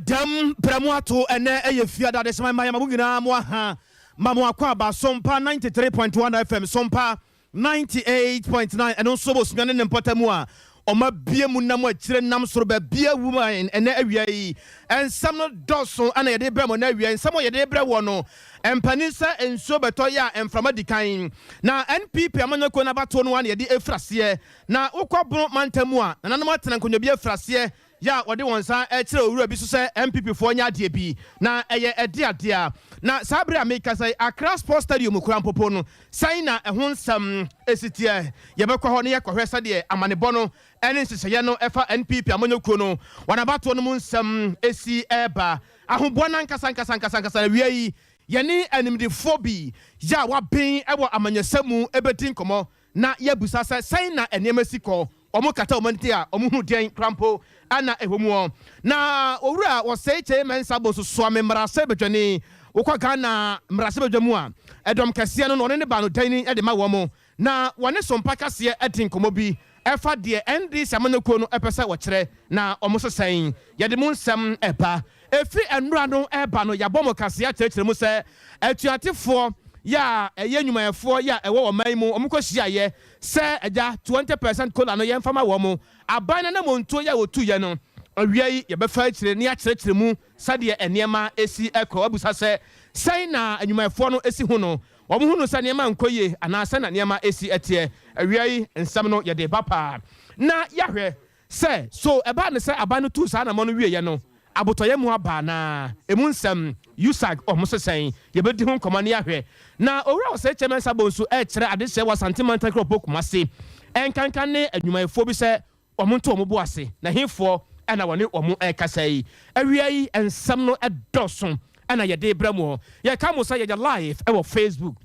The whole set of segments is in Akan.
Yadam Pramuato and Efia that is my Mayamugina Moha Mamuakaba Sompa 93.1 FM Sompa 98.9 and also was Smanan and Potamua Oma Bia Munamo Chirenam Sorba Bia woman and area and some not dosso and a debra area and some of your debra wano and Panisa and Sobatoya and from a decaying. Now NPP Amanako Nabaton one yadi Efrasie. Now Oko Bro Mantamua and Anamatan could be a Frasie. Ya wade wonsa ewura bi so se MPP fo nya de bi na eye ede ade na sabre America say Accra Sports Stadium kurampopo no sai na ehon nsam esitie ye bekọ ho ne ye kohwesa de amanebo no ene nseseye no efa NPP amanyokuo no wanabato no mu nsam esi eba ahobona nkasa wiei ye ne animdefo bi ya wa ben ewo amanyasamu ebedin komo na ye busa sai na enema sikọ omo kata omanti a omo hu den krampo ana ehomu na owura wo sei chairman sabo so so amemrase bedwane wokwa Ghana mrase bedwamu a edom kase no ne ba no dan ni de ma wo mo na wone Sompa kase edin komo bi efa de ND samanoko no epese wo kire na omo so sen ye de mu nsam eba efi enura no eba no yabomo kase a kire mu se atuatefo ya eye nyumayefo ya ewo wo man mu omko hia ye se eja 20% kola no ye mfama wo mu aban na monto ya otu ye no awiei ye befa kire ne akire mu sade enema esi ekọ abusa se sai na nyumayefo no esi hu no wo mu hu no sane ma nkoye ana se na nema esi etie awiei nsam no ye de bapa na yahwe se so eba ne se aban no tu sa na mo no wie ye no abotoye mu aba na emu nsam usag omosesen ye bedi hu komane yahwe na owura o se chairman sabo so e kire ade se wa sentimental crop kumase enkankan ne adwumayefo bi se omonto omobo ase na hemfo ana woni omo ekasai awiei ensam no edoson ana ye de bramo ye ka mo say ye live e wo Facebook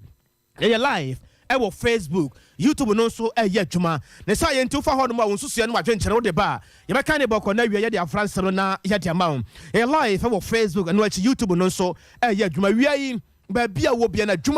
ye live e wo Facebook YouTube no so ye adwuma na say ye ntu fa ho no ma wonsusu no adwenkyere wo de ba ye be kan ne boko na wiye ye de France no na ye de amawo ye live e wo Facebook and watch YouTube no so ye adwuma wiei ba bia wo bia na juma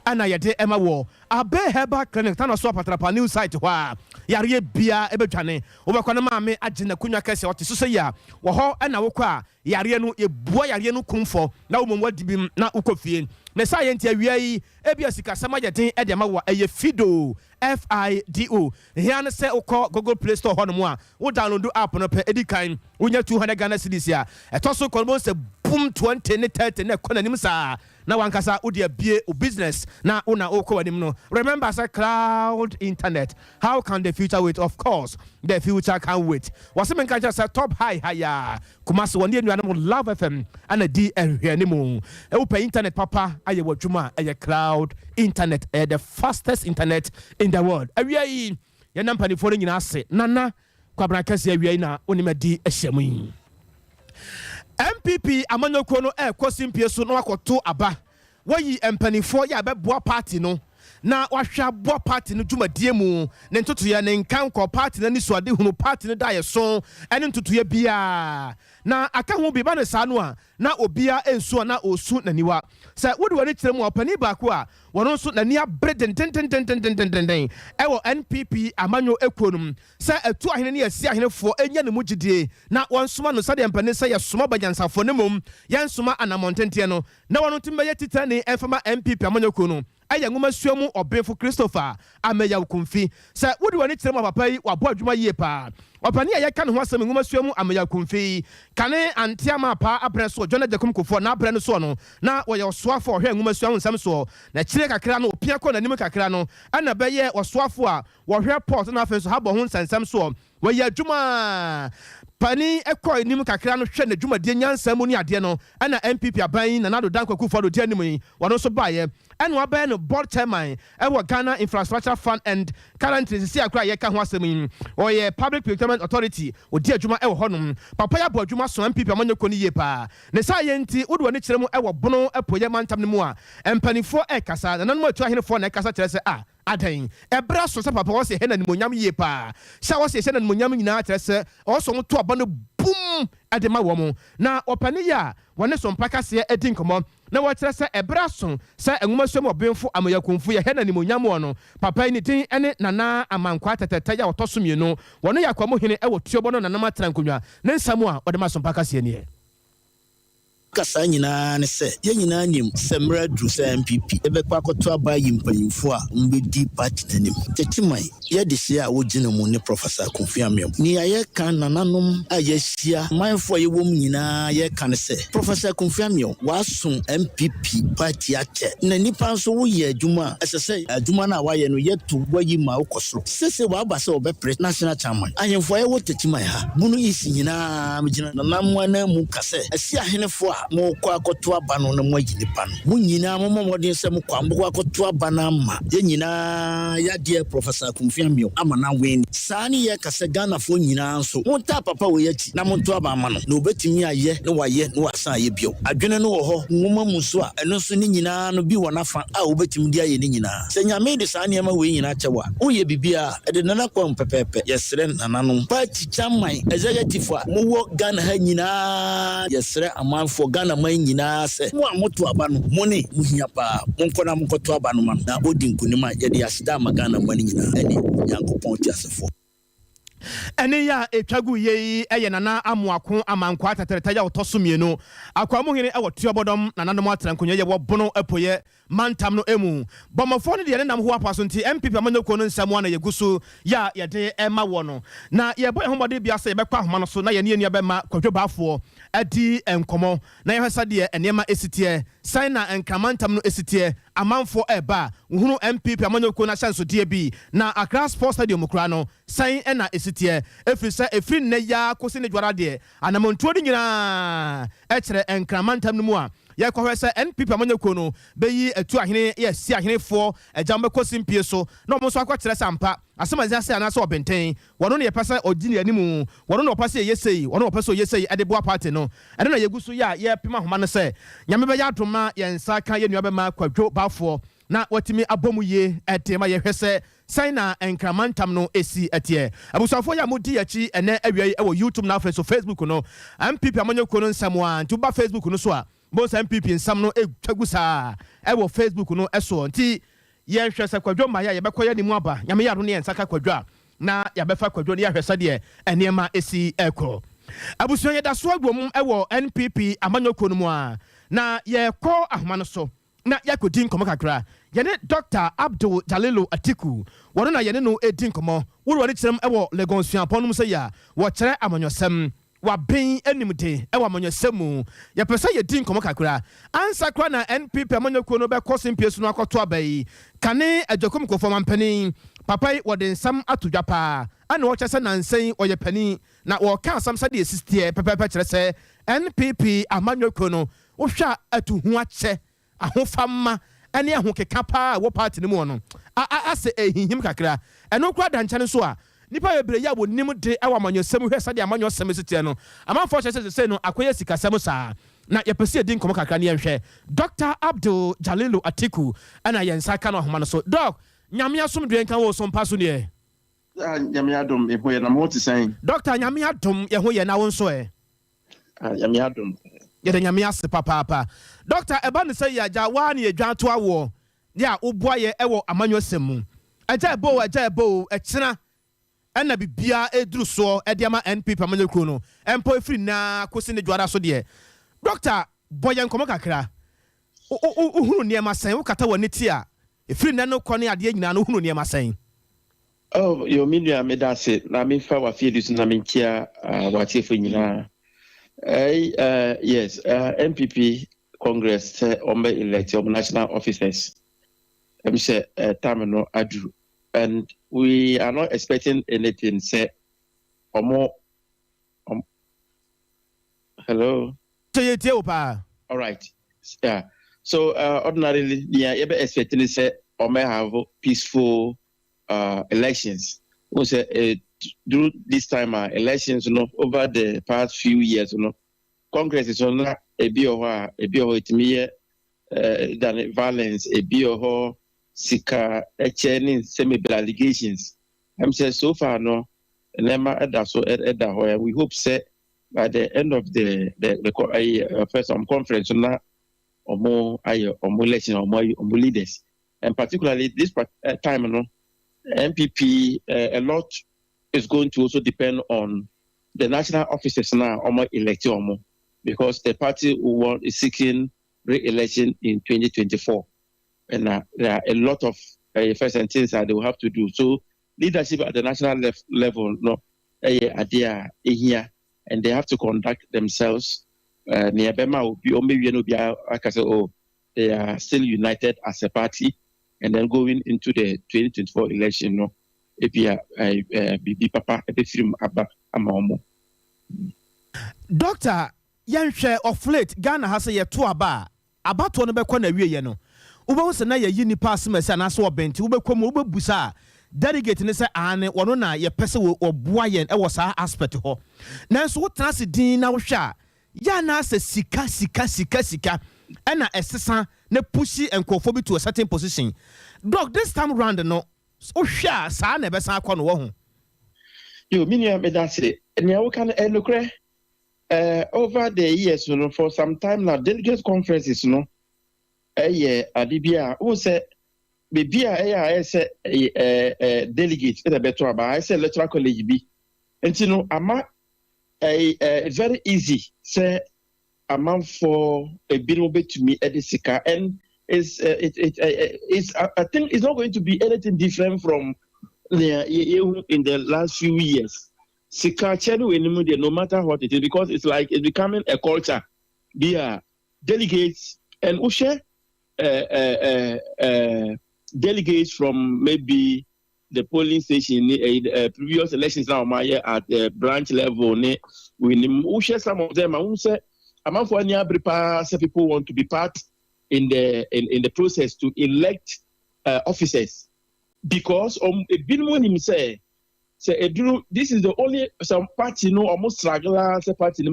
ana ye de ema wo abe heba clinic tan so patrapa new site ho a yare bia e betwane wo be kwana ma me agina kunwa kase o te so ya wo ho ana wo kwa yare no ye bua yare no kumfo na wo mo wadibim na ukofie na science awiai ebia sika sama ye den e de ma wo eye fido FIDO here na say ukọ Google Play Store ho no mo a wo download app no pe edikan wonya 200 Ghana cedis ya etoso kolmo se boom 20 ne 30 ne kona nim sa na wankasa wo de bie o business na una okọ wanim no remember say cloud internet how can the future wait? Of course the future can wait was men kan say top higher kumase woni anuanam Love FM ana di ehwe ni mu e wo pa internet papa aye wadwuma aye cloud internet the fastest internet in the world awiai ya nampani fo nyina ase nana kwabra kase awiai na onimadi ahyemu MPP amanyoko no kwosimpie so no akoto aba wayi empanifo ya beboa party no na wahwa bo party no dwumadie mu ne ntotoye ne nkan ko party na ni so ade hunu party no da ye so ene ntotoye bia na aka ho bi ba ne sa no a na obia ensu na osu naniwa sa wodi wani kire mu opani ba ko a wono nso nani abre den ewo NPP amanyo ekonum sa atu ahene ne yasi ahenefo enya ne mugidie na wonsoma no sade empane sa ye soma bajansafo ne mum ye nsoma anamontente no na wono timbe ye titane enfama MPP amanyo kono aya ngoma suamu obefo Christopher ameya kumfi sa wodi wani kire mu papa yi wabo adwuma yie pa opani ya ka ne ho asem ngoma suamu ameya kumfi kane antiama pa apreso John Jacob Kofo na apre no so no na wo ye osoafo ohwe ngoma suamu nsam so na kire kakra no opia ko na nim kakra no ana be ye osoafo a wo hwe port na afenso habo ho nsam so wo ye adwuma pani ekọ nim kakra no hwe na dwuma de nyansa mu ni ade no ana MPP aban na nado danko Kofo do de anim yi wono so baye ene wa ba no board chairman e wo Ghana Infrastructure Fund and currently see akra ye ka ho asem yi o ye Public Procurement Authority odi adwuma e wo honom papa ya bo adwuma so MPP amanyeko ni ye pa ne sa ye nti wodi woni kire mu e wo bono epoye mantam ne mu a empanifo e kasa na nanu atu ahenefo na e kasa kire se adan ebra so se papa wo se he na nimonyam ye pa sha wo se na nimonyam nyina kire se wo so mo to aba no boom adema wo mo na opani ya wone Sompa kase edi nkomo na wo kire se ebra so se enwuma so mo benfo amayakunfu ye he na nimonyam wo no papa ni tin ene nana amankwa tetete ya otoso mienu wone yakwamo hene e wo tuobo no nanam atrankonwa ne nsamu a wode ma Sompa kase ne kasa nyina ne se ye nyina nim semra dru se MPP ebekwa akoto aba yimpanyimfo a mbedi party tanim tetimai ye de hia a wogina mu ne Professor Konfiamem ni aye kan nananom a ye hia manfo ye wom nyina ye kan se Professor Konfiamem wasom MPP party ache na nipa nso wo ye adwuma esese adwuma na waye no ye to wayi ma ukoso sese wa ba se obepre national chairman ahemfo ye wo tetimai ha bunu isi nyina mgina nanam wana mu kase asi ahenefo mo kwa akoto aba no na mo agini pa no mo nyina mo modin se mo kwa mbo akoto aba na ma ye nyina ya de Professor Konfiamem ama na wen sani ye kase Ghana fo nyina nso mo ta papa wo yachi na mo to aba ama no na obetimi aye na waye na wasan aye bio adwene no wo ho nwoma mu so a eno so ni nyina no bi wona fa a obetimi di aye ni nyina se nyame de sani ama we nyina chewa wo ye bibia e de nana kwa mpepepe yesre nananom party chairman executive mo wo Ghana ha nyina yesre amanfo Ghana man nyina se mo amoto aba no mo ne muhia pa mo nkona mo koto aba no man na odi nkunima ye de asida ma Ghana man nyina ene yankopon ti asefo ene ya etwagu ye eye nana amoako amankwa tetereta ya otoso mienu akwamu hene e wotuobodom nananom atrankonye ye wobono apoye mantam no emu bomofo ne de nam ho apaso nti MPP amanyoko no nsamo na yegusu ya ye de ema wo no na ye boy homode bia se ye bekwa homa no so na ye ne enu bema kwadwobafo adi enkomo na ye hwesa de enema esitie sign na enkramantam no esitie amanfo eba uhuru MPP amanyoko na chanso die bi na Accra Sports Stadium kura no sign na esitie efri ne ya kosi ne dwara de anamontuo de nyina ekere enkramantam no mu a ye kohwese NPP amanyoko no beyi etu ahene ye si ahene fo ejambe kosi mpie so na omo so akwakyere sampa asema zia se anase obenten wono ne yepasa ogini animu wono ne opase yesei wono opase yesei adebo party no ene na yegusu ya ye pema homa no se nyame be ya doma ye nsa kan ye nuabe ma kwadwo bafo na watimi abomu ye etema ye hwese signa enkramantam no esi etie abusafo ya mudi yachi ene awiai e wo YouTube na Facebook no MPP amanyoko no nsamwa ntuba Facebook no so a bo MPP nsam no etwagusa e wo Facebook no eso nti ye hwese kwadwo ma ye bekoya ni mu aba nyame ya no ne nsaka kwadwo na ya befa kwadwo ne ya hwese de enema esi ekro abusuan ye da so agwom e wo NPP amanyoko no mu a na ye ko ahoma no so na yakodi nkomo kakra yene Dr. Abdul Jalilu Atiku wono na yene no edi nkomo wo wori kyerem e wo Lagos fiaponum se ya wo kyere amanyosem wa ben animde e wo amanyosem ya pesa yedi nkomo kakra ansa kra na NPP amanyoko no be kosim piesu no akoto abai kane ajokom ko foma mpani papai wo de nsam atodwa pa ana wo kyese na nsen oye pani na wo ka asam sa de esistie pepepe kyere se NPP amanyoko no wo hwa atuhu ache ahofamma ene ahokeka pa wo party ne mu no ase ehihim kakra eno kura danchane so a nipa bebre ya wonim de e wa manyosem hwesa de amanyosem sitie no amanfo se no akoye sikasem sa na yepese din komo kakra ne yenhwe Dr. Abdul Jalilu Atiku ana yensa ka no homa no so doc nyame asom duen kan wo Sompa so ne nyame adom e hoye na mo ti san Dr. nyame adom ye hoye na wo nso nyame adom yede nyame ase papa Doctor eba ne say ya ja wa ne yadwan to awo ya oboa ye ewo amanyosem mu aja ebo ekina ena bibia eduru so ediama NPP amanyoko no empo efri na kosi ne dwara so de Doctor boyen komo kakra uhunu ne masen wo kata woni ti a efri na no kone ade nyina no uhunu ne masen oh yo milia medase na me fa wa fie disu na me nkia wa tiefo nyina yes, MPP Congress elect national officers. Say terminal adu, and we are not expecting anything. Say or more. Hello. All right. Yeah. So ordinarily, yeah, you expecting say or may have peaceful elections. We say do this time elections, over the past few years, Congress is on a bio it me than violence, a bio sika churning semi allegations. I'm saying so far no, nema so we hope say by the end of the first conference na omo election omo leaders, and particularly this time no MPP a lot is going to also depend on the national officers now omo elect omo, because the party who is seeking re-election in 2024, and there are a lot of first and things that they will have to do. So leadership at the national level no idea here, and they have to conduct themselves near Bema or maybe they are still united as a party, and then going into the 2024 election no papa film aba amaomo. Doctor Yanhwe of late Ghana has a to aba about one be na wie ye no ubo se na ye yi nipa asem na so obenti ubekwa mu ubebusa delegate ne se ane wono na ye pese wo oboa yen e wo sa aspect ho nanso wo tena se din na wo hwa ya na se sika ena esesa na pushi enkofo bi to a certain position. Doc, this time round no o hwa sa na be san akọ no wo ho yo minia me that say enya wo kan enokre over the years for some time now delegate conferences adibia who say bibia say delegate e beto aba I say electoral college bi enti ama very easy say amount for a bill betumi edisika, and it's I think it's not going to be anything different from in the last few years. Sika no matter what it is, because it's like it's becoming a culture. There delegates and ushe delegates from maybe the polling station, previous elections now at the branch level. We ushe some of them. I say among for any people want to be part in the process to elect officers, because say this is the only some party almost struggle say party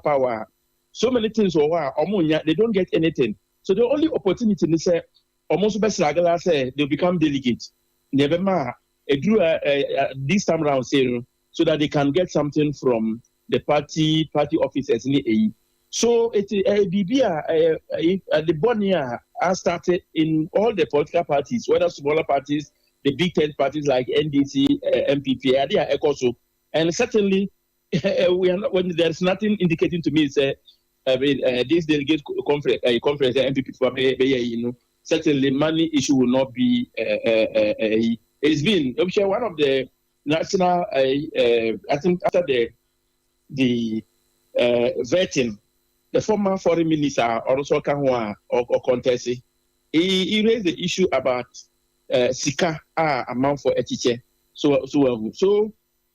power. So many things they don't get anything. So the only opportunity is say almost best struggle say they become delegates. Never this time around say so that they can get something from the party officers in the So it the Bonia started in all the political parties, whether smaller parties, the big 10 parties like NDC, MPP, they are also. And certainly, we are not, when there's nothing indicating to me, say, this delegate conference, MPP, certainly money issue will not be. It's been one of the national. I think after the vetting, the former foreign minister also Kanwa or Contesi, he raised the issue about Sika amount for a teacher. So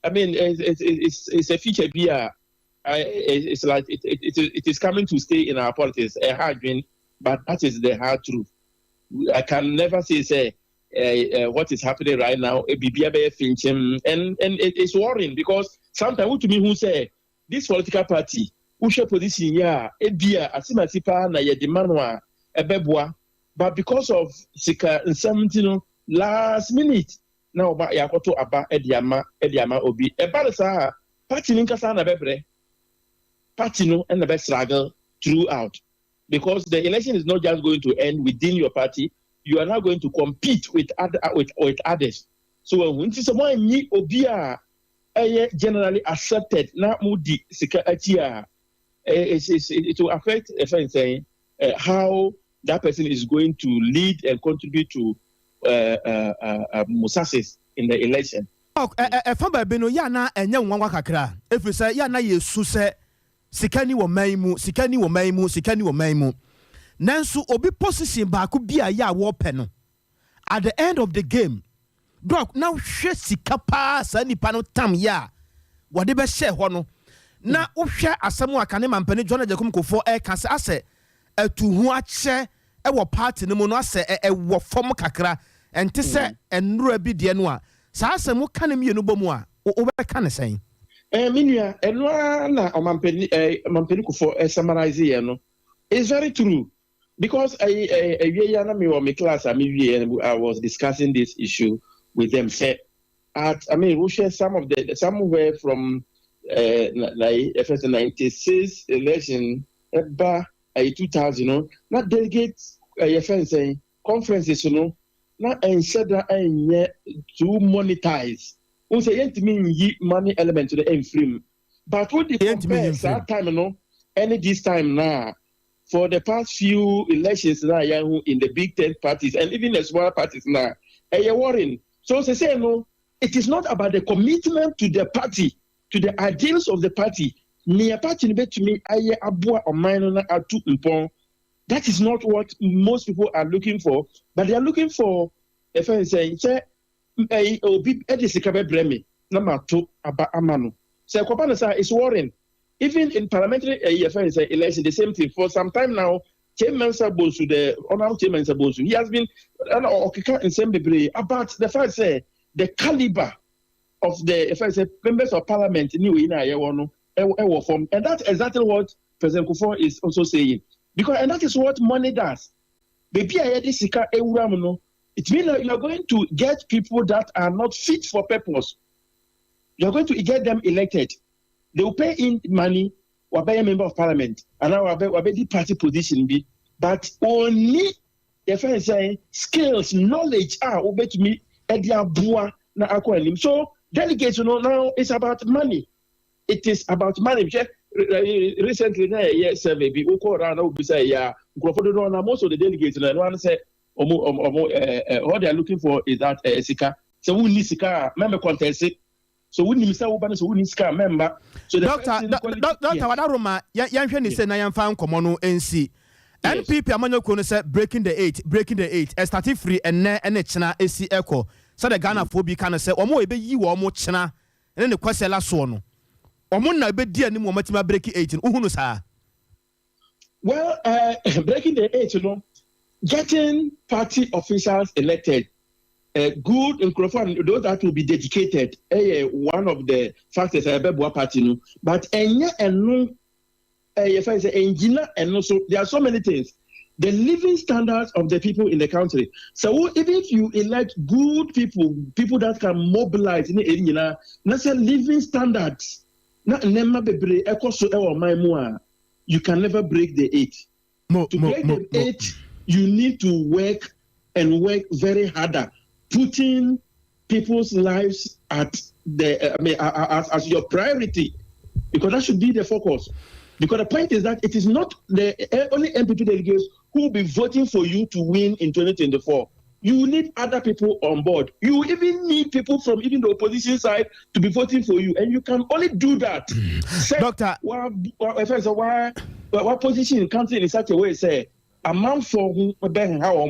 I mean, it's a feature here. It's like it is coming to stay in our politics. A hard win, but that is the hard truth. I can never say what is happening right now. And it is worrying, because sometimes to me who say this political party who share position asimasipa na ye demanwa ebeboa, but because of Sika in 17 last minute now ba yakoto aba ediama obi ebalesa party ninkasa na bebre party no and the best struggle throughout, because the election is not just going to end within your party, you are now going to compete with others. So when someone ni obi generally accepted na mudi Sika atia, it will affect saying how that person is going to lead and contribute to success in the election. Famba beno ya na enye nwanwa kakra efisa ya na yesu se sika ni wo maimu nanso obi position ba ko bia ya wo pe no at the end of the game doc now hwe sika pa sa nipa no tam ya wode be share ho no na wo hwe asem aka ne mampani John Jacob Kofo ka se ase atuhu ache e wo party ne mu no ase e wo fom kakra ente se enura bi de no a sa asem wo ka ne mienu bomu a wo be ka ne sen minua enura na mampani Kofo summarize ye no is very true. because my class, I was discussing this issue with them. We share somewhere from like first 96 election, about 2000, not delegates, saying conferences, not ensure that to monetize. We say money element to the end frame, but what the compare that time, any this time now. For the past few elections now, in the big 10 parties and even the smaller parties now, you're worrying. So they say, no, it is not about the commitment to the party, to the ideals of the party. That is not what most people are looking for, but they are looking for, if I say, it's worrying. Even in parliamentary election, the same thing. For some time now, Chairman Sabosu, the honorable Chairman Sabosu, he has been about the fact that the caliber of the members of parliament new in form, and that's exactly what President Kufuor is also saying. And that is what money does. It means that you are going to get people that are not fit for purpose. You are going to get them elected. They will pay in money, or be a member of parliament, and now will be the party position be. But only the friends saying skills, knowledge are obey to me at their boa na akwanim. So delegates, now it's about money. It is about money. Recently, survey be around most of the delegates one say what they are looking for is that sika. So we need sika, member contest. So we need member. So Doctor Wadaruma, yanhwe say na yamfa nkomo no NC. NPP amanyoku no say breaking the eight. Starting free enne chena esi echo. So the Ghana fo bi kan say omo ebe yi wo omo chena ene ne kwasela so no. Omo na ebe di anim omatima breaking 8 uhunu sa. Well, breaking the 8, getting party officials elected. Good microphone, those that will be dedicated. One of the factors party, but if I say engineer and also there are so many things. The living standards of the people in the country. So even if you elect good people that can mobilize in the area, that's a living standards. You can never break the 8. To break the 8, you need to work very harder. Putting people's lives at as your priority, because that should be the focus. Because the point is that it is not the only MPP delegates who will be voting for you to win in 2024. You need other people on board. You even need people from even the opposition side to be voting for you, and you can only do that. Doctor, what position in country in such a way say amount for who how.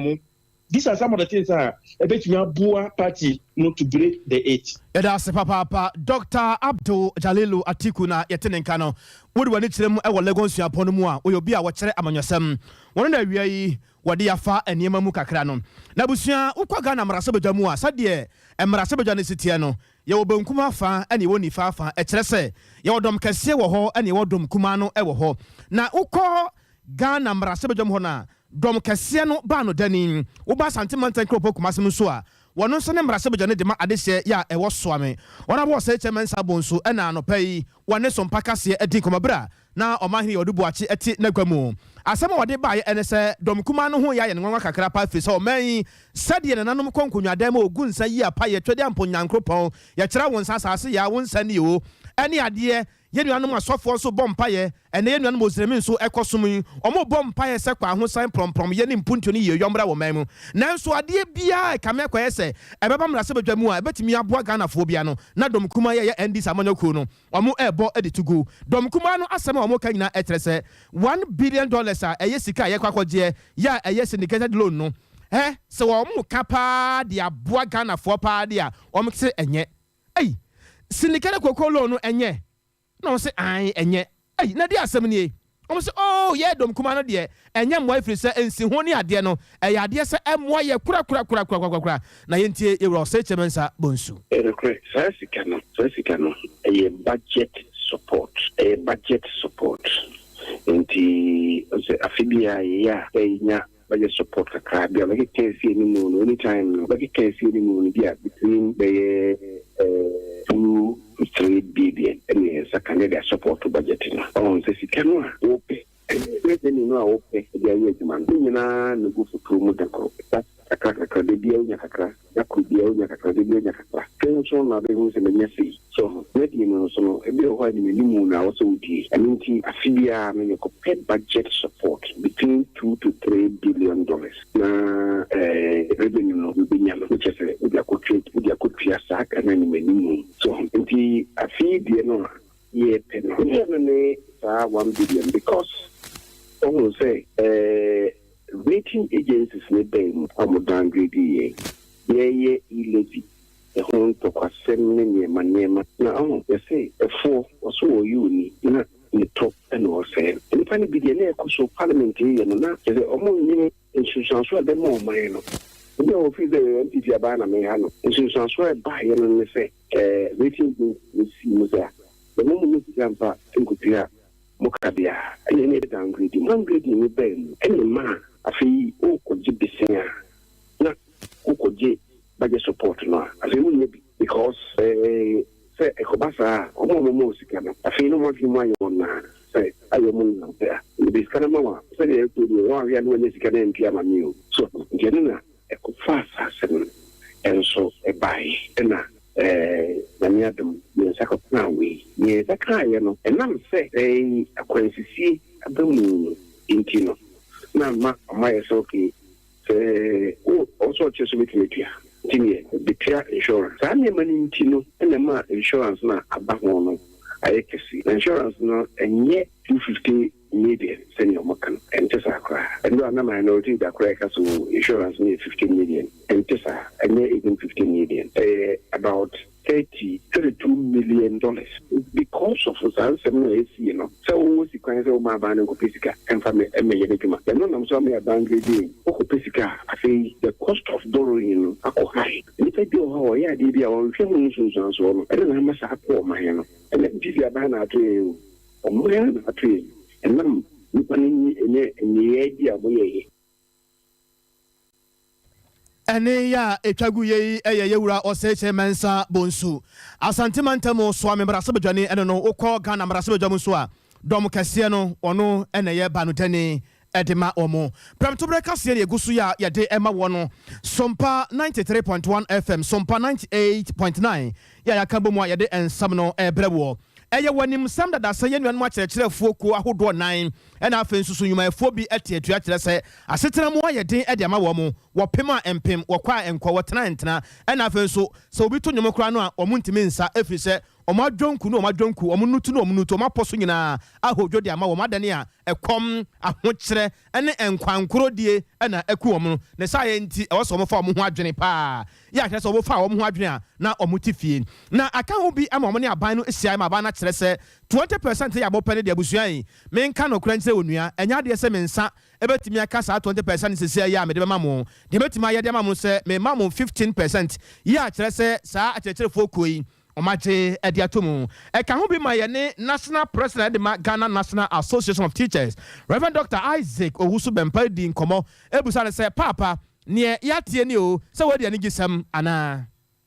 These are some of the things that a bit Bua party not to break the 8. That's Papa Dr. Abdul Jalilu Atikuna Yetenenkano. Would we need them our legons upon moi, or you'll be our chair among yourself. One of the Wadia Fa and Yamamuka Cranon. Nabusia, Ukagana Marasabajamua, Sadie, and Marasabajan Sitiano. Your Bunkuma fa, and you won't fa, etrese. Your dom Cassia ho, and your dom Kumano ever ho. Na Uko Ghana Marasabajamona. Dom Cassiano Bano Denim, Uba Santimanta Cropo Kumasmusua, one no son Brasabajane de Ma Adesia, ya, a was swami. One I was a chairman Sabonsu, and I no pay, one is on Pacasia, a dinkomabra. Now, or Mahini or Dubuachi, a tit Negamu. As some of they buy and say, Dom Kumano, who ya and Waka Crapa, so may, Sadian and Anum Concunia demo, Gunsa, ya, Paya, Tredian Ponyan Cropo, ya Trawon Sasa, ya won't send you any idea. Yenu anu asofo so bompaye ene yenu anu mozremi so ekosumi omo bompaye se kwa ho san prom yeni mpuntu ni ye yomra wo manmu nanso ade bia ka me kwaye se ebeba mra se badwamu a ebetimi aboa Ghana fo bia no na dom kuma ye ndis amanyaku no omo ebo edi to go dom kuma no asema omo ka nyina etrese $1 billion a eye sika ye kwakwaje ya eye syndicated loan no se omo kapa dia aboa Ghana fo pa dia omo se enye syndicated loan no enye no say I enye na dia asem nie o say oh yeah dom kuma no de enye mo afiri se ensi ho ni ade no ade se emmo ye kura na yentie ewro se chemensa bonsu sasika no budget support nti say afibia ya enya budget support kakra bia like KC ni mu anytime like KC ni mu bia between the 2-3 billion and Canada support budget no on say sikano ope everything no ope dia ye demand ni na no go for promote the kakra de bia unya kakra yakubia unya kakra de bia unya kakra so na be hu se menya si so ready no so e be ho ni mu na also udi I mean ti afibia me ko pet budget support between 2 to 3 billion dollars na revenue no be nya no which is we are could sack and any menu so nti afibia no ye pen no ne 1 billion because almost say rating agencies ne bem am downgrade ye levy the home to kwasem ne manema na you say for also you ni na the top and all say and finally be the so parliament here na say omo ni institution so be more man no we o fi the MPP abana me ha no institution so ba ye no ne say rating we see mo say the moment we can pa tinkutia mokabia any ne downgrade ni bem any man afi o ko jibisia na o ko je budget support no afi we need because say ekobasa omo sika na afi no mo fi mo ayo na say ayo mo na there be sika na mama say e to do wa ya no ne sika na mpia ma mi o so ngene na ekofasa sen enso e bai na na mi adum ni saka na we ni saka ya no enam say akwansisi adamu intino na ma yeso ki se also chesu mitmetia tinye the insurance ani mani intino na ma insurance na abaho no ayekesi insurance no enye 250 million senior makan entesa akra endo na minority da akra ka so insurance ni 15 million entesa enye even 15 million about $32 million because of the same you know so we see kind of my ban ko physical and family emejeduma and no am so me downgrade ko physical I say the cost of borrowing ako high if I do how ya dey bia on hwemu nso so e na ma sa ko ma he no and this ya ban na to o mo ya na to and nam ni pani ni edi aboye ene ya etwagu ye yewura oseche mensa bonsu asantimantamo so amembrase bedwane ene no ukọ Ghana mbrase bedwamu so a dom kese no ono ene ye banutani edema omo premto breka se ye gusu ya de ema wono Sompa 93.1 FM Sompa 98.9 ya kabomwa ye de ensam no ebrewo eye wanim sam dada se ye nuan ma kyerɛkyerɛfo ko ahodo 9 ɛna afa nsusu nyumayefo bi atiatua kyerɛ sɛ asetena mu ayɛ den ɛde ama wɔ mo wɔpem a empem wɔkwa enkɔ wɔtena entena ɛna afa nso sɛ obi to nyumo kra no a ɔmo ntimi nsa efiri sɛ ɔmo adwonku no ɔmo adwonku ɔmo nutu no ɔmo nutu ɔmo aposo nyinaa ahodwo de ama wɔn adane a ɛkɔm ahokyerɛ ɛne enkwankorodie ɛna ɛku ɔmo ne sa yɛ nti ɛwɔ sɛ ɔmo fa ɔmo ho adwene paa yɛ akyerɛ sɛ ɔmo fa ɔmo ho adwene a na ɔmo ti fie na aka ho bi ama ɔmo ne aban no esia ma aban na kyerɛ sɛ 20% yɛ abɔpɛ ne de abusua yi menka no kura nkyerɛ onua ɛnya de sɛ mensa ebetimi aka saa 20% sese ya me de ma mo de betimi ayɛ de ma mo sɛ me ma mo 15% yɛ akyerɛ sɛ saa akyerɛkyerɛfo koyi omaje ediatomu eka ho bi ma ye ne national president de Ghana National Association of Teachers Reverend Dr. Isaac Owusu Bempa di nkomo ebusa ne se papa ne yatie ni o se wodi ani gisam ana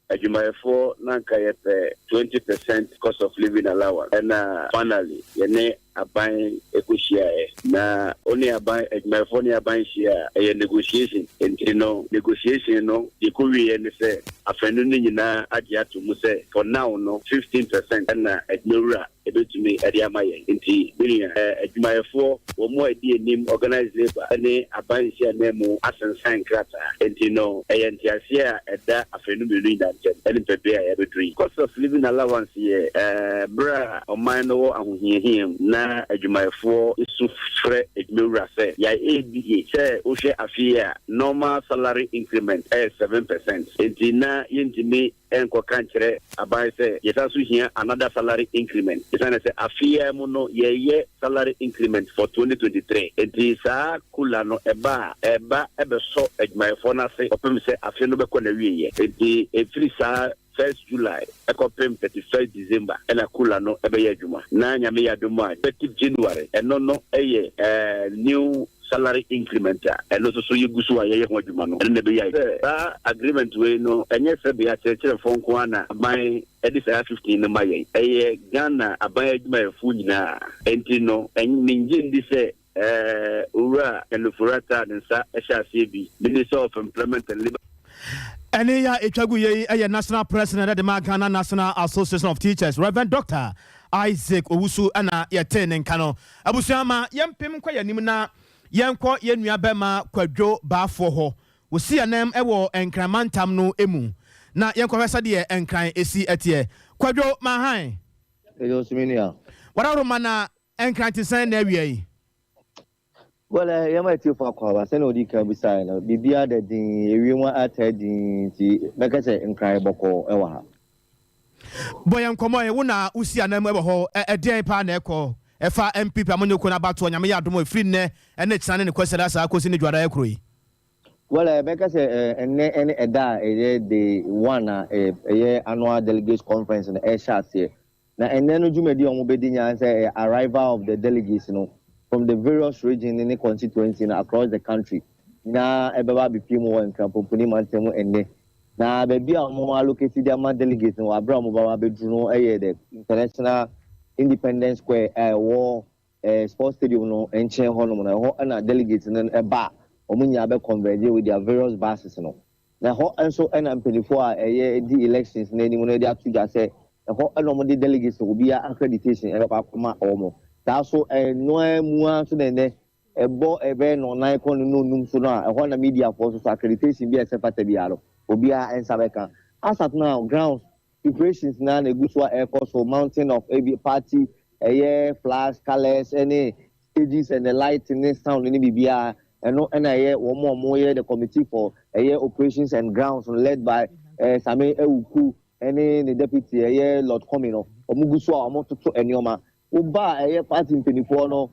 adwumayɛfoɔ na nka yɛpɛ 20% cost of living allowance ɛna finally yɛne aban ekohyiae na oni aban adwumayɛfoɔ ne aban hyia ɛyɛ negotiation nti no negotiation no yɛkɔwie ne sɛ afɛno no nyinaa agye ato mu sɛ for now no 15% ɛna adwumawura ebetumi ɛde ama yɛn nti binia adwumayɛfoɔ wɔn mu adi anim organized labor ɛne aban hyia na mu asensan krataa nti no ɛyɛ ntiase a ɛda afɛno mmienu nyinaa nkyɛn ɛne mpɛpɛ a yɛbɛduru cost of living allowance yɛ bra ɔman no wɔ ahohiahia na adwumayɛfoɔ isu frɛ adwumawura sɛ yɛa sɛ wohwɛ afei a normal salary increment ɛyɛ 7% nti na yɛntumi ɛnkɔka nkyerɛ aban sɛ yɛsa so hia another salary increment ɛsane sɛ afei mu no yɛyɛ salary increment for 2023 nti saa kula no ɛba ɛbɛsɔ adwumayɛfoɔ no ase ɔpem sɛ afei no bɛkɔ na wieɛ nti ɛfiri saa 1st July ekopem 31st December and akula no ebe adwuma na nyame yadoma 30 January eno no new salary increment and also so you go so aye ho adwuma no ene be ya agreement we no enye se be ya chere fon ko na ban edisa 15 no maye Ghana aban adwuma efu nyina enti no enye ndi se ura elufurata nsa HRCB Minister of Employment and Labor Any Ichagu ye national president of the Ghana National Association of Teachers, Reverend Dr. Isaac Owusu ana yeten nkano abusuama yempem kwa yanim na yenkọ yenua bema kwadwo baafo ho wo sianem ewo enkramantam no emu na yenkọ hwesa de enkran esi etie kwadwo mahan Eyosiminia wara na enkran tisen na awie well yama ti for kwa se no di kan bisai na bibia da din ewie mu atadin ti beka se enkran boko ewa ha boyan komo e wona usianem ebo ho eden pa na ekọ efa MPP amonyoko na bato nyame ya domo free ne ene tsane ne kwesera sa akosi ne dwara ekro yi well beka se ene eda the one annual delegates conference na share na ene no jumedi omo bedi nya say arrival of the delegates no from the various regions in the constituency across the country na ebeba bipim wo nkrampopuni mantemu ene na baby omo allocated their delegates no abra omo ba bedru no the international Independence Square war sports stadium no enchen hono na ho na delegates no eba omunya be converge with their various bases no na ho enso na mpelifo the elections na ni mo na dey atuja say ho na mo the delegates obi accreditation akoma omo so no mua so ne ebo ebe no na ko no num so no ho na media for so accreditation bi esefata biaro obi ensabeka as at now grounds preparations na neguswa air force for mountain of AB party flash colors any stages and the lights in this sound any bibia and no one more the committee for operations and grounds led by Same Ewuku any the deputy Lord Komino omuguswa omototo enyoma uba party mpenipo no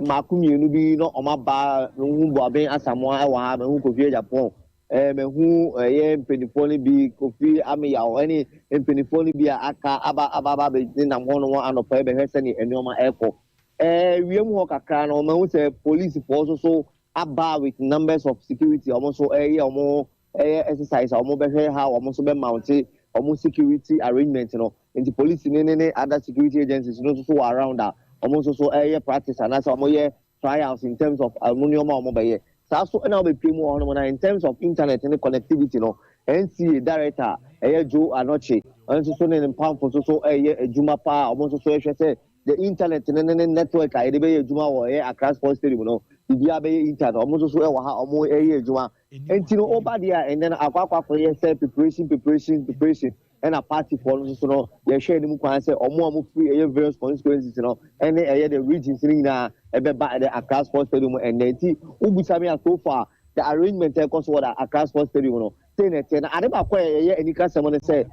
makumi enu bi no omaba hu bo aben asamoa ewa ha hu Kofi Japan mehu mpenipo bi Kofi Ameya o any mpenipo bi aka aba be nam ho no anopa be hwese ni enyoma eko wiem ho kakra no mehu say police force so aba with numbers of security almost so exercise almost be how almost so be mount almost security arrangement no in the police ni other security agencies no so around that almost so practice and as almost trials in terms of ammonium almost be so now be pay more in terms of internet and connectivity no NCA director Joe Anoche and so in palm for so Juma pa almost so say the internet and network I be Juma or across sports stadium no the be internet almost so almost Juma and over there and then akwa for say preparation and a party for so no they share them can say omo free various constituencies you know and the regions in na ebeba the across sports stadium and then ubusami so far the arrangement cause what across sports stadium no say na adeba kwa any customer say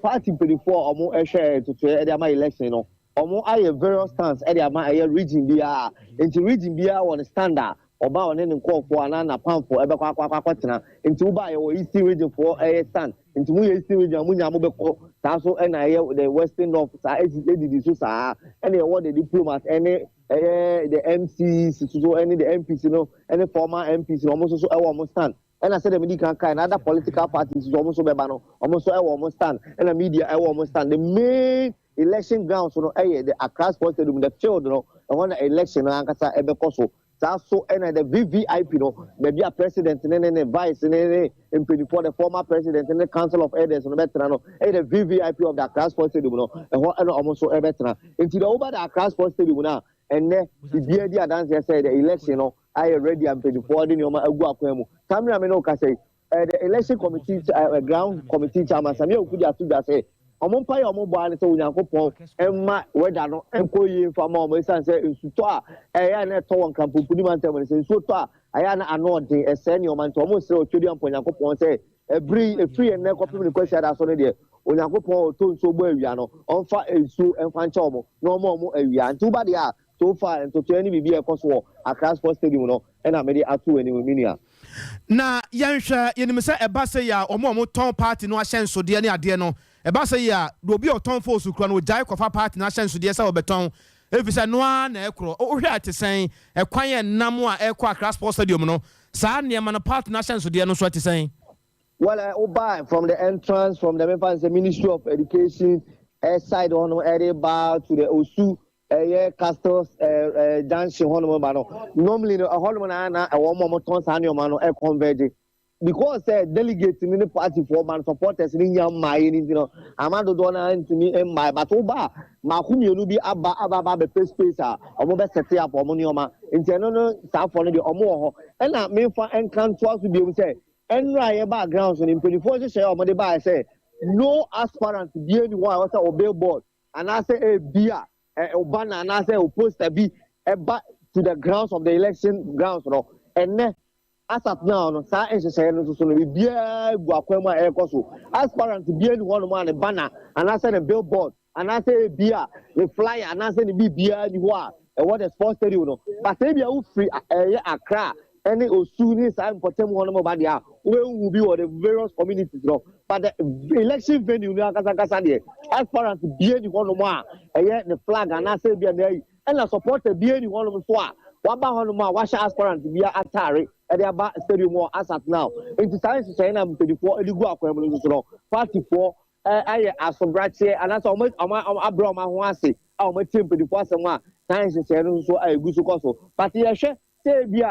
party 24 omo share to the election no omo aye various stands e dey ma aye region bia into region bia on standard oba one ne nkofo ana na pamfo ebe kwa tena into uba aye east region for aye stand into mu east region amunya mo beko sa so na aye the western north sa edidi so sa and what the diplomats any the MCs so any the MPs no any former MPs almost so almost stand and I said the media can other political parties almost so beba no almost so almost stand and the media almost stand the main election grounds so no the Accra Sports Stadium the field no on the election na ankasa ebekoso so and the VVIP no maybe a president and vice and the former president and the council of elders no better no the VVIP of the Accra Sports Stadium no and almost so better into the over the Accra Sports Stadium now and then the BD dance say the election no I already am 24 in your agu akwemu camera me no ka say the election committee ground committee chairman Samuel Okudi atu say omompa ya ombo ani se onyankopon emma weda no enkoyi fama omo isan se nsuto a eya na to won kampopuni mantem se nsuto a aya na anodin ese ni omanto omo se otwedi ampo onyankopon se free and copy me question that so de onyankopon to nso gbo awia no onfa ensu enfa ncha omo na omo awia ntu ba de a so far nto to ani bibi e koso Accra Sports Stadium no na me de atu ani minia na yɛnhwɛ yɛnim sɛ ɛba sɛ yɛ a ɔmo tɔn party no ahyɛnsodeɛ ne adeɛ no ɛba sɛ yɛ a obi a ɔtɔn foosu kura no ogyae kɔfa party no ahyɛnsodeɛ sɛ wɔbɛtɔn ɛfiri sɛ noa na ɛkorɔ wohwɛ ate sɛn ɛkwan yɛ nam a ɛkɔ Accra Sports Stadium no saa nneɛma no party no ahyɛnsodeɛ no nso ate sɛn. Well, buy from the entrance, from the Ministry of Education side on bar to the Osu Castles Junction normally a Holman a one more tons annual air converging. Because delegates in the party for man supporters in young my Amado Donna and to me and my Batoba, Mahumi Nubi Abba space or mobile set up or Monioma in Tenono, South for the Omo, and I mean for and can to be able to say, and right backgrounds and in 24 share of money by say, no aspirant be anyone was a billboard, and I say a beer, a banner, and I say a poster be a back to the grounds of the election grounds, and as at now, no, sir, and she said, no, so we be a Guaquema air coso. Aspirant to be one a banner, and I said a billboard, and I say a beer, the flyer, and I said be beer, you are, and what a sports stadium. But maybe I will free a cry, and it was soon as I'm for them one about the will be or the various communities. But the election venue, aspirant to be one and yet the flag, and I say be and I support the be one of the Waba wash aspirant to be Atari at the Abba Stadium more as at now. Into science is saying I'm 24, and you go up party for I as from Bratche, and that's almost Abraham Wasi, our team 24 someone. Science is saying so I go to Coso. But yes, say be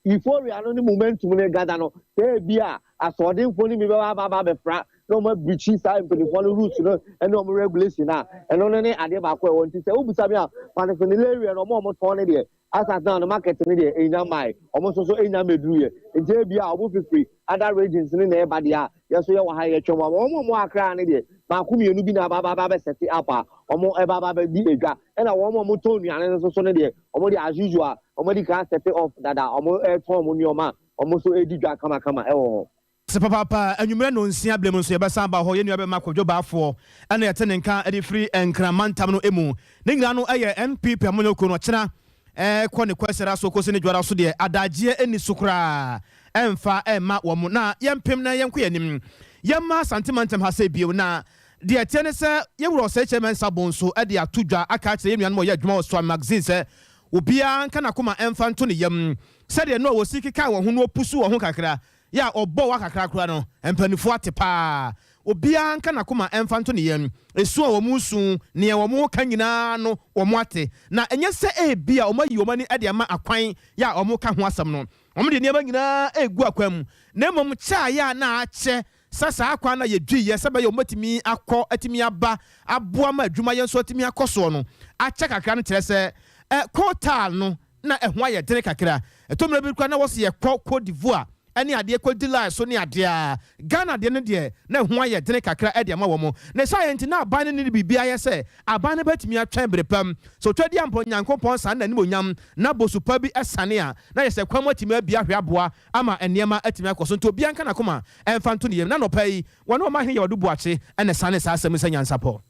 before we are on the momentum in Gadano, say be a swording for me, Baba Fra, no more breaches time for the following routes, and no more regulation now. And only I did back want to say, oh, Sabia, but if in the area no more money. As at now, the market in my almost also in Medruya. In JBA, will be free. Other regions in the Badia, yes, we are higher choma, more crown idiot. Makumi, you be Baba set it up, or more Baba Diga, and a woman Mutoni, and also Sonadia, or as usual, or can set it off that are almost air form on your man, almost so Ediga Kama. Oh. Papa, and you may know see a blame on Sabasamba, who you have Marco Joba for, and they attending car at the free and Kramantamano Emu. Ningano Ayer NP Pamono China. Kwani kwesera so kosi ne dwara so de adagye eni sukra emfa emma wo mu na yempem na yenko yanim yemma santimantem ha se bio na de atene se yewro se chairman sabon so e de atodwa aka kire yenu mo ye adwuma so magazine se obia nka na koma emfa nto ne yam se de no wo siki kan wo ho no opusu wo ho kakra ya obo wa kakra kra no empanifo atepa obia nka na koma emfa nto ne yam esu wo musu ne wo mu ka nyina no wo mu ate na enye se bia o mayi o mani ade ama akwan ya o mu ka ho asam no o mu de ne nyina egu akwam na mom cha ya na ache sasa akwa na ye dwiye se ba ye o matimi akọ atimi aba aboa ma adwuma ye nso atimi akoso no ache kakra no kire se kotal no na ehwa ye dere kakra etomra bi kwa na wo se ye Cote d'Ivoire ani ade ko dilai so ni ade a Ghana de ne de na ho aye dene kakra e de ma wo mo na science na aban ne bibia ye se aban ne batimi atwen brepam so twadi ampo nyankopon san na ni onyam na bosupa bi esane a na ye se kwam atimi abia hwe aboa ama enema atimi akoso nto bia nka na koma emfa nto ne yem na no pai wono ma hwe ye odu buache ene sane sa asem se nyansa po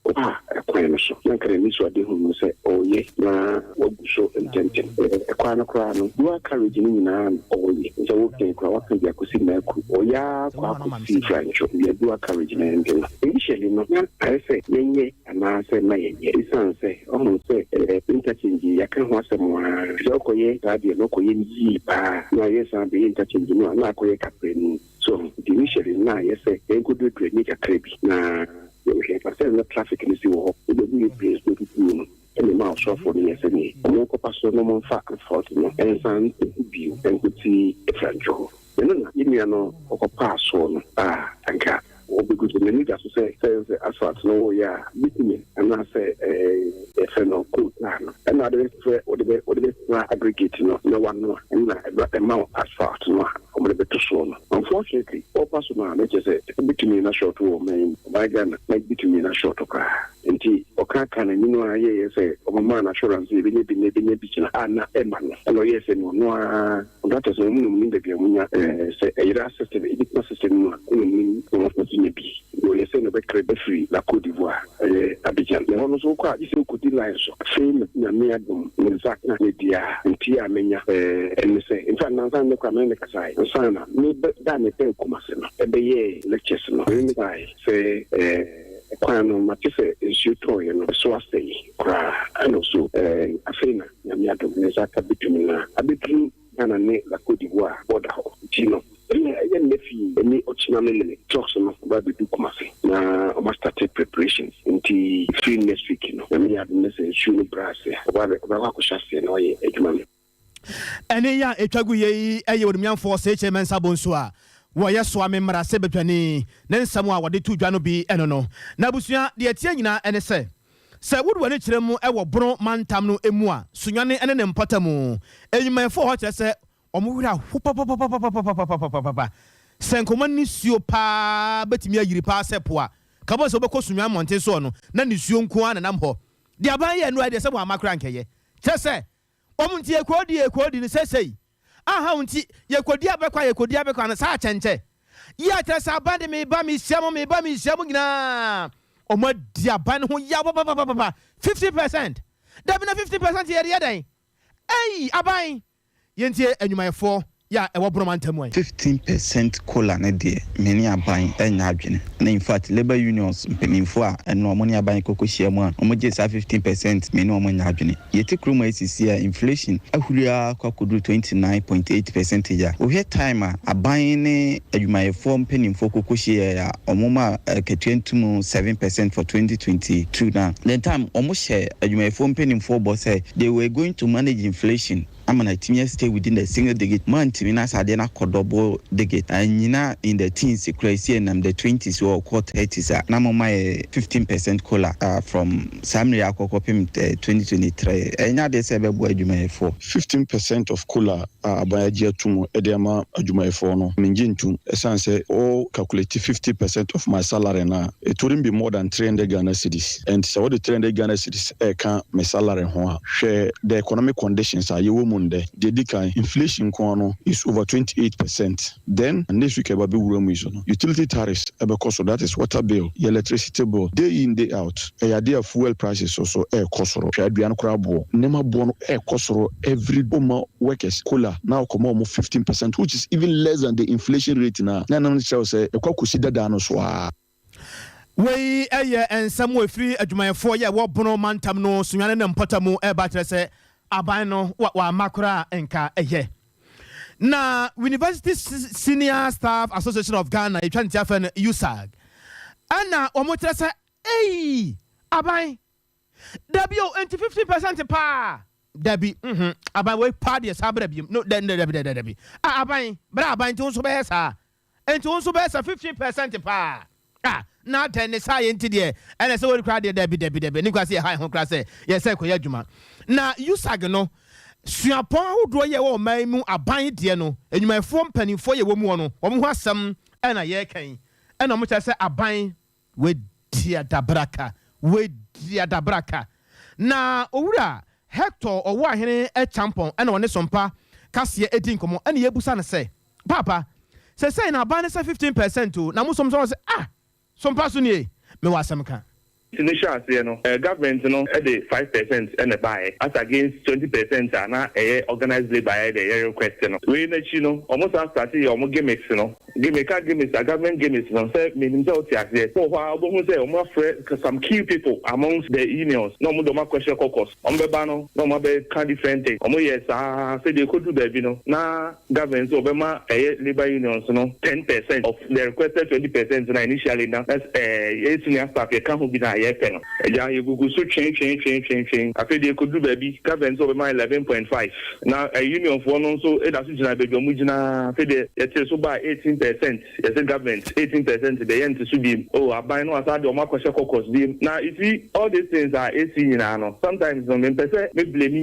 kwano so nankare ni so ade hu se oye na woguso ententen kwano kwano duwa courage ni na oye nje wo ken kwa ya kusi na ku oya kwa kusi French ya duwa courage na ende initially no I say yenye ana say na yenye isan say o say interchange ya kan ho asemo a yo koye radio no koye ni ba na yesa be interchange no na koye kapre so initially na yesa en ko do trade ni kakrebi na okay, but there's no traffic in the city. The new place will be cool. And the mouse shop for the SME. No person, no more fact and fault, and some view and could see a French job. And then, you know, or pass on, and cat. Or because the need to say, asphalt, no, yeah, beat me, and I say, a friend of good man. And now the best aggregate, no one, no, and the amount asphalt, no, I'm a bit too slow. Unfortunately, all personal, let's just say, between a short woman, my gun, like between a short car. And Oka can and you know, I say, oh, man, assurance, maybe between Anna and Man. And yes, and no, that is a woman that say, a system, it's system, you say, no, free, la Cote d'Ivoire, Abidjan. The one also kwa isi kuti line so fe na me adum me zak na me dia nti amenya en say in fact na san ne kwa me kasai sana me da me pe kuma se no ebe ye lectures no me sai say kwano matise ensure you know so stay kwa and also afina na me adum ne zak bitumina abitu ana ne la Côte d'Ivoire border ho tino yeah, nefi any ochimamele talks on about the do commerce na almost started preparations until free next week you know I mean have message shoe brass about ko shase no ye edwuma ene ya etwagu ye eye odumyanfo se chairman sabonso a wo ye so amemra se betwani ne nsam a wode tu dwa no bi eno no na busua de atia nyina ene se wodu wani kyerɛ mu ɛwɔ bro mantam no emu a sunwane ene ne mpatamu enyumayefo ho kyerɛ sɛ omwura papa senkoma ni suo pa betimi ayiri pa sepo a kabo se obekɔ sunwan monte so no na ni suo nko an nam ho de aban ye no ade se mo amakra nkeye kyerɛ sɛ omunti ekodi ni sesei aha unti yekodi abekwa na sa chenche ya kyerɛ sɛ abande me ba mi hyiam nyina omo di aban ho ya papa 50% da bi na 50% ye den aban yentie enyumayefo ya ewo bromantam wan 15% cola na de meni aban enya adwene na in fact labor unions mpenimfo a eno mo ne aban kokohia mu a omo je sa 15% meni omo nya adwene yeti kroma ACC a inflation ahuria kwakodu 29.8% ya ohwe time a aban ne enyumayefo mpenimfo kokohia ya omo ma ketwentum 7% for 2022 na then time omo share enyumayefo mpenimfo bo say they were going to manage inflation amana timia stay within the single digit man timina sade na kodobo digit anyina in the teens crazy and the 20s or quarter 30s na mama 15% cola from Samri akokopim 2023 enya de se bebo adwumayefo 15% of cola abayaje tumo edema adwumayefo no minjintu esanse o calculate 50% of my salary na it wouldn't be more than 300 Ghana cedis and so the 300 Ghana cedis can my salary ho a share the economic conditions are you the inflation is over 28%. Then and this week utility tariffs because that is water bill, electricity bill, day in day out. A fuel prices also air cosoro. Nema bono air cosoro every boma workers cola now come almost 15%, which is even less than the inflation rate now. Nana shall say a kwakusida danoswa. We and some way free at my 4 year what bono mantam no sunyan and potamu air abano wa makura enka eye na University Senior Staff Association of Ghana e twan tiafen USAG ana omotra say aban dabi o 50% pa dabi aban we pa de sabra bi no dabi aban bra aban ti unso be sa enti unso be sa 15% pa na ten science de ene se we kra de dabi ni kwase high ho kra say yes say koya dwuma na USAG no suapon ahodo ye wo man mu aban de no enyumayefo mpanimfo ye wo mu no wo ho asem ena ye kan ena mo cha say aban we dia dabraka na owura Hector owo ahene e champon ena woni sompa kase edin komo ena ye busa ne say papa say na aban say 15% na mo somso say sompa so nie me wa asem kan initial say no government no e dey 5% and a buy as against 20% na organized labor the request no we na chi no almost start here almost gimmicks no gimmick government gimmicks no say meaning say oti ase so how bo say almost some key people amongst the unions no mo do ma question caucus be ba no mo be can different thing yes say they could do that no na government so be ma labor unions no 10% of the requested 20% na initially now that's senior staff can who be na pen ja you go so change I feel they could do baby government over my 11.5 now a union for no so it doesn't jina baby omujina feel they so by 18% yes the government 18% the end to be I buy no aside o ma question caucus be now you see all these things are AC nyina no sometimes no me pese me blame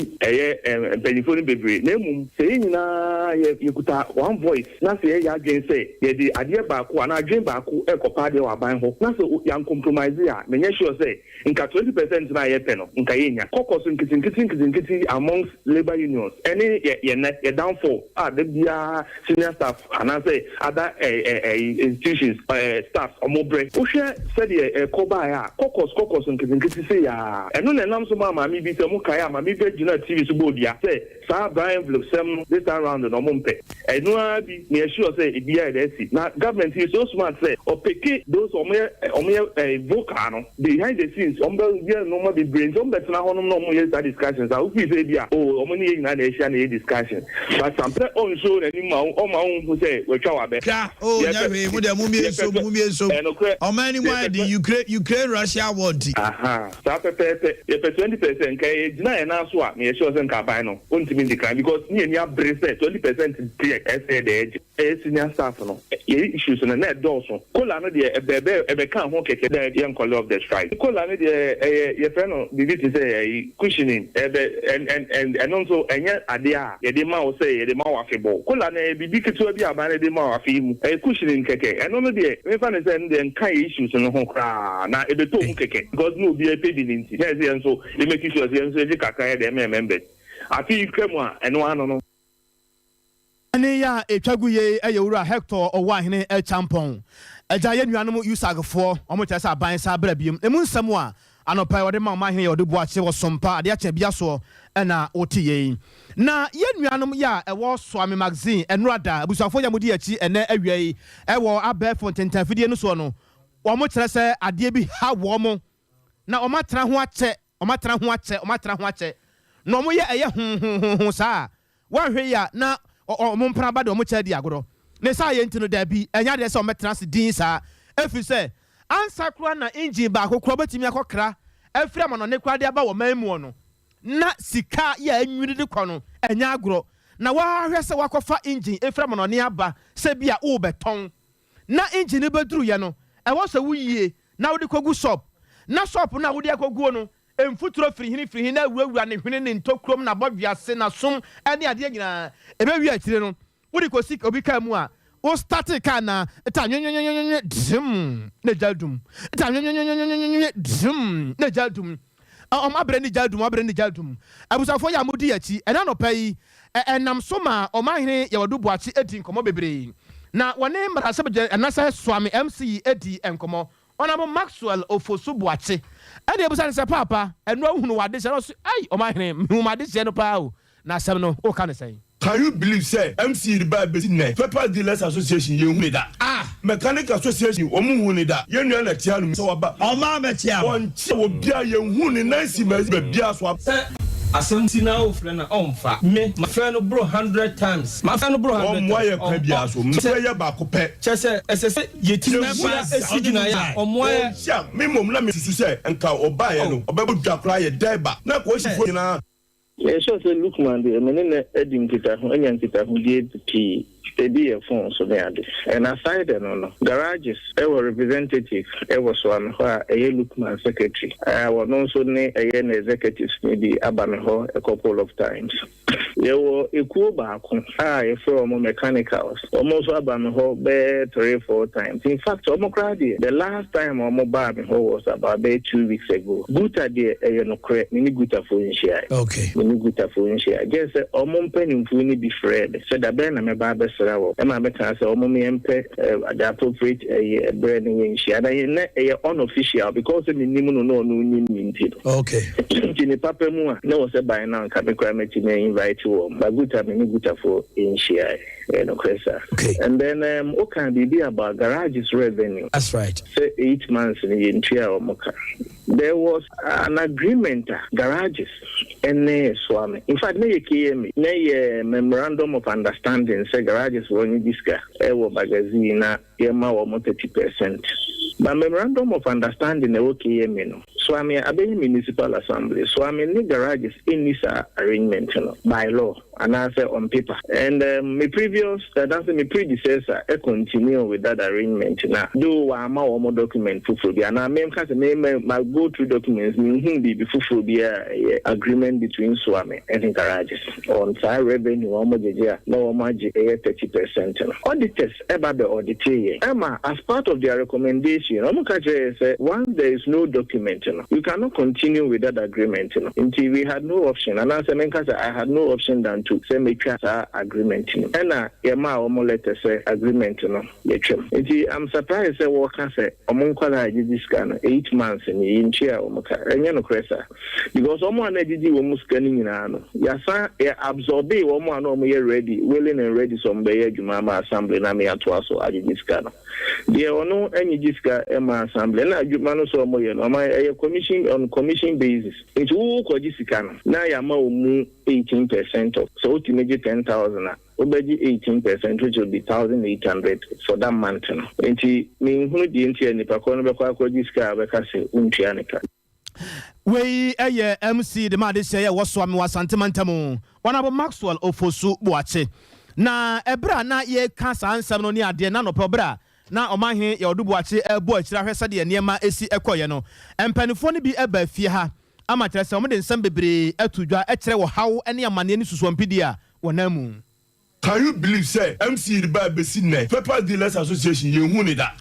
penifoni baby na mum say nyina ye kuta one voice na say ya again say ye di ade ba ko na adwen ba ko e kopa de wa ban ho na so yan compromise ya menye sure say nka 20% na ye pɛ no nka yenya kokos nkiti amongst labor unions any ye downfall the bia senior staff and I say other institutions staff omobre o hwɛ said the koba ya kokos nkiti say ya eno na nam so ma mi bi se mo kai ma mi be gina TV so bodia say sa Brian envelope sem this time round no mo mpe eno a bi me sure say e bia dey see na government is so smart say o pick those vocal no behind the scenes no be brains na hono no mo yes discussions I hope say bia o mo ni na share na discussion but some on show na ni ma o ma who say we twa wa be nyawe mu de mu mi so o ma ni why the Ukraine Russia war di sa pepe 20% kai gina na so a me sure say nka ban no ontimi decline because ni eni abre say 20% say the senior staff no issues na also kola no de ebe kan ho keke da yan call of the strike kola no de ye friend no bibi ti say cushioning and also enya ade a ye de ma o say ye de ma wa febo kola na bibi ketu bi aba na de ma wa fi mu cushioning keke and no de me fa na say de kan issues no ho kra na ebe to mu keke because no be a pedinti na say so e make sure say so e kaka de members afi kremu a eno ano no ane ya etwaguye eyewura Hector Owahene champon eja ye nuanom usagfo omo kyesa aban sa bra biem emu nsem a anopa wode ma mahene wode boache wo sompa ade acha bia so na otiye na ye nuanom ya ewo Swami magazine enrada abusafo ya mudi achi ene awie ewo abefo tentafidie no so no omo kyerɛ sɛ ade bi ha wo mo na omatra ho ache na omo ye eye saa wa hwe ya na omompra ba de omocha di agoro ne sa ye ntino da bi enya de se ometena se din saa efi se ansa kro na engine ba akokro betimi akokra efri amano ne kwade aba wo mamu no na sika ya anwiri de kɔ no enya agoro na wa hwɛ se wakofa engine efri amano ne aba se bia wo beton na engine beduru ye no ɛwɔ se wuye na wo de kogu shop na shop na wo de akogu no emfuturo firi na awurawura ne hwene ne ntokrom na bɔdwiase na som ane ade nyina ebewi akire no wodi kosi obi ka mu a o start ka na eta nyenyenyenyenye dim na jaldum eta nyenyenyenyenye dim na jaldum abre ni jaldum abusafo ya mudi achi ena no pai enam so ma omahene ya wadu boachi edi nkomo bebre na wone mrasa be anasa Swami MC edi enkomo onamo Maxwell Ofosu boachi ade ebusa ne se papa eno ahunu wade se no so ai omahene mumade se no pa o na asem no o ka ne say. Can you believe say MC Riba Besi ne Paper Dealers Association ye hu da Mechanic Association omu hu ni da ye nua na tia no so waba o ma me tia on tia wo bia ye hu ni nansi ma bia so asanti na o frɛ na ɔmfa me ma frɛ no bro 100 times ma frɛ no bro 100 times ɔmo ye kwa bia so me ye ba ko pɛ kyɛ sɛ ɛsɛ yɛti member esigina ya ɔmo ye me mom na me susu sɛ nka oba ye no ɔbɛbɔ dwakra ye daiba na ko hifo nyina sure say Lukman de menene edin kita ho anya kita ho die steady your phone so me ade and aside no garages were representative was one who a Lukman secretary was also ne an executive maybe abame ho a couple of times there were a cool back from mechanicals almost abame ho be 3-4 times in fact the last time Omobame ho was about 2 weeks ago guta de no correct ni guta for share okay ni guta for share just omompenim fu ni be friend so da be na me ba be Emma Becker said, the appropriate brand in Shia. Unofficial because the Nimuno no. Okay. Jimmy Papa Mua, no, said by now, Capicram invite you, but good time in good for in Shia. Okay. And then, what can be about garages revenue? That's right. Say 8 months in Tria or Moka. There was an agreement, garages, and Swami. In fact, a memorandum of understanding, say garages were in this guy, magazine, Yama or 30%. But memorandum of understanding, okay, Swami, Abbey Municipal Assembly, Swami, garages in this arrangement by law. and answer on paper. And my predecessor, I continue with that arrangement. Now, do I'm more document for Phobia, and I may my go through documents, be before Phobia agreement between Swami and Garages on side revenue, no magic 30%. Auditors, about the audit, Emma, as part of their recommendation, once there is no document, you cannot continue with that agreement until we had no option. And as I had no option than to say make our agreement. And Yama Omo letter say agreement I'm surprised that what can say among this kind 8 months in chair and you know cresa because someone did almost scanning in ano. Yasa absorb one no ready, willing and ready some bay Jumama assembly na me at also this kind. There are no any disca Emma assembly na Jumano so moyen on my commission on commission basis. It's who could this kind. Now Yama 18% of so ultimately 10,000. Obedi 18%, which will be 1,800 for that month. Enti me who the NTN nipa kono be kwa disca be kase untianika. We MC the man say was swami was santimantamu. One about Maxwell Ofosu Boache. Na ebra na ye kasa ansam no ni ade na no pobra. Na omahe ye odu Boache ebo akira hwesa de niema esi ekoye no. Empanifo ni bi eba fie ha. Ama kire se omde nsam bebre atudwa ekire wo hawo ene amane ni susuampidi a wonamu. Can you believe say MC the Bible Sydney Pepper Dealers Association you huni that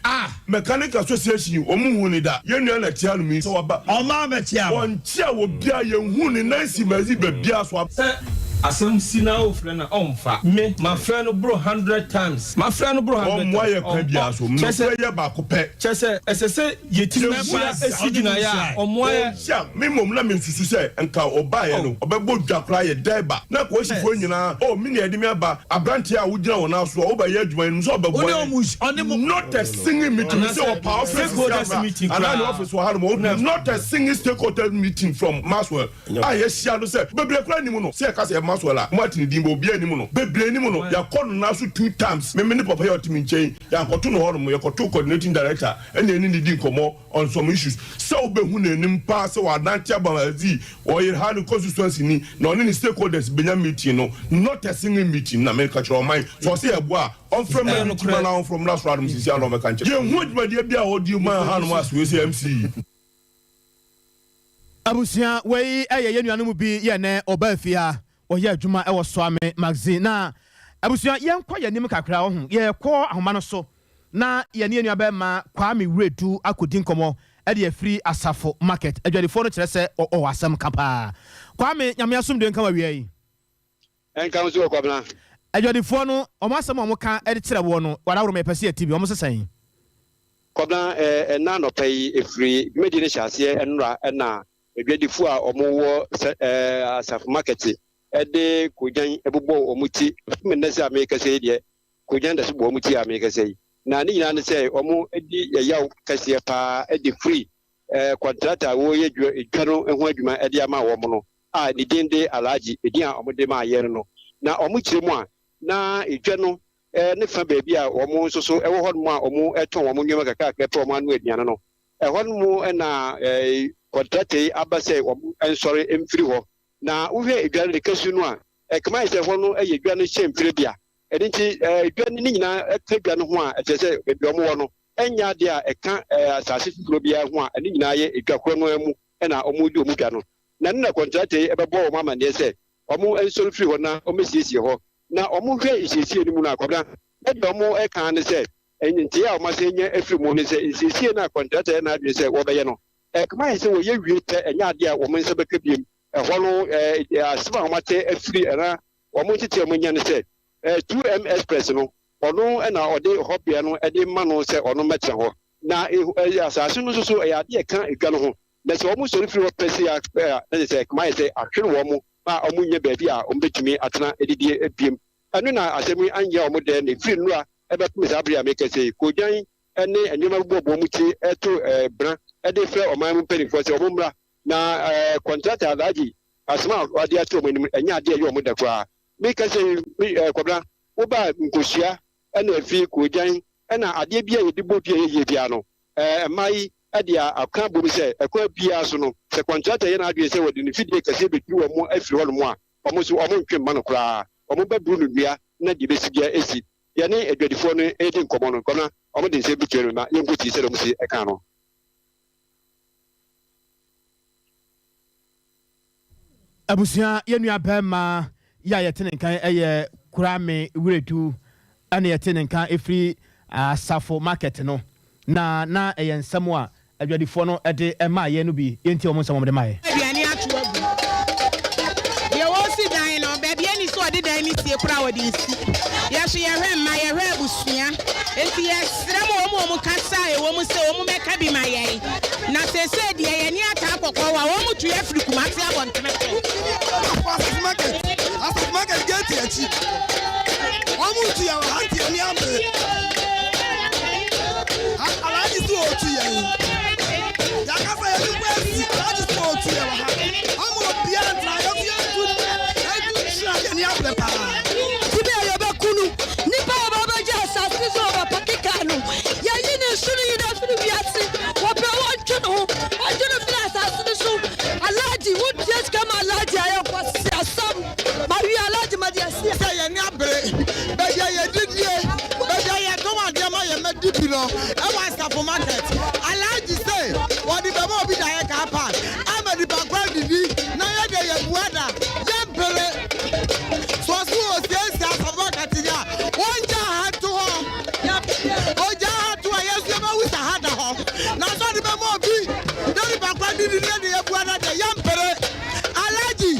Mechanic Association omu huni that you know na tia no mi so aba oma me tia on tia wo bia ye huni nansi mazi be bia so asem sina o friend na onfa me my friend bro 100 times my friend bro 100 times why kwa bia so me say ye ba ko pe chese esese ye ti member esigina ya omoya sha me mom na me susu say enka oba ye no obebo dwakra ye deba na ko sifo nyina o me ne edi me ba abranti a wugina wona so oba ye adwuma no so obebo not a single meeting so power stakeholders meeting and the office wa harmo not a single stakeholder meeting from Maxwell I share no say bebre kra ni mu no say ka say Maxwell Martin Dimbo bia ni mu no bebre ni mu no ya call na so 2 times me ni papa yot mi nchen ya koto no hormo ya koto coordinating director and ni di nkomo on some issues so obehu na nim pa say wa dantia bamazi o ye hand constituency ni no ni stakeholders benya meeting no not a single meeting na me ka chiro mind so say eboa on from now from last round Mrs. Yalo me kan che ye hu djuma de bia odi man han mo as we say MC abusia we ye nuanu mu bi ye ne oba afia o ye adwuma e wo so ame magazine na abusia ye nkwa ye nim kakra ho ye kɔ ahoma no so na ye ne nua ba ma Kwame Wuredu akodi nkomo e de free asafo market adwadefo no kire se o wasam kapa Kwame nyame asum de nka wa wi yi enka so ko bna adwadefo no o masam o ka e de kire wo no wada woro me pese atibi o mo sesan ko bna na no pay e free medine hyase enra na adwadefo a o mo wo asafo market ede kojan ebubo omuti me nese America sei de kojan da so bo omuti America sei na ni nyina ne sei omo edi yaw kase pa edi free contractor wo ye dwano eho adwuma edi ama wo mo no a ni dinde alaji edi a omo de ma ye no na omo kire mu a na edwano ne fa baabi a omo soso ewo ho mo a omo eton omo nwema kaka ka pe omo anu aduane no eho mo na contractor abase omo ensori emfiri ho na uhwe edwane kasu no a kama ise ho no eye edwane hyemfire bia edinti edwane ni nyina edwane ho a etese bebi omo wo no enya de a eka asase furo bia ho a ni nyina ye edwakoro no amu na omo di omu dwa no na na contract ebebo omo amane se omo ensori firi ho na omo siesie ho na omo hwe isiesie ni mu na akobra ede omo eka ne se enyinti a omo se nya afiri mu ne se isiesie na contract na adwe se wo beye no kama ise wo ye wie pe enya de a omo nse bekabiem eholo asima homate afiri era omo tete omo nya ne se 2M Express no ono na ode hobia no ede ma no se ono metre ho na asase no so ya de ka edwa no ho na se omo sori firi pese ya na se kama ise ahwere wo mo ma omo nya baabi a omo betumi atena edidie ebiem anu na asemi anye omo de ne firi no a ebe kumisa abri America sei kojan ene enyoma bobo mu ti eto bra ede fre oman mu penifo se omo mra na contract alaji asma wadi ato mo enya ade ayo mo da kwa me ka se kwabra wo ba nkosia ena afi kojan ena ade bia yedi bopie ye bia no mai ade aka bomi se akwa bia so no se contract ye na ade se wodi ni fidie kase betu wo mo afiri ho no mo a almost man cry, almost Bruno Bia, not the basic AC. Yani a 24 18 common corner, almost the same between young good said, I can't. Abusia yenua bema ya yetene kan eye kurame wiredu ana yetene kan efri safo market no na eye nsamo a adwadifo no ede ema ye no bi yenti omo nsamo de maye aduane ato agu ye wo si dan no be bia ni so ode dan ni tie kura wode si ye so ye hwe ma ye hwe abusua enti ye srem omo kasa e wo mu se omo meka bi ma ye na sese de ye ni ata akokọ wa wo mu tu ye firi kumase abontene market get here. Almost to your auntie and yammer. I like to go to you. Yakafa, I just go to you. I'm going to be a try of you. I do shag and yammer. Today, Bakunu, Nipa Baba Jassa, Fizo, Pakikano. Yayin is shooting you down to the Biasi. What I want to know, I don't know if that's the soup. A lady would just come a lady. I was some. Maria Ladi Madia say any abre. Beja ye did ye. Beja ye come on dear my medipino. I was for market. I like to say what if I won't be the car I'm a the background TV. Now you get your weather. Yempere. So who says that for market ya. One jar had to home. Oh jar had to a yes you with a hand home. Now so the memo be. The background TV the weather the yempere. Alaji.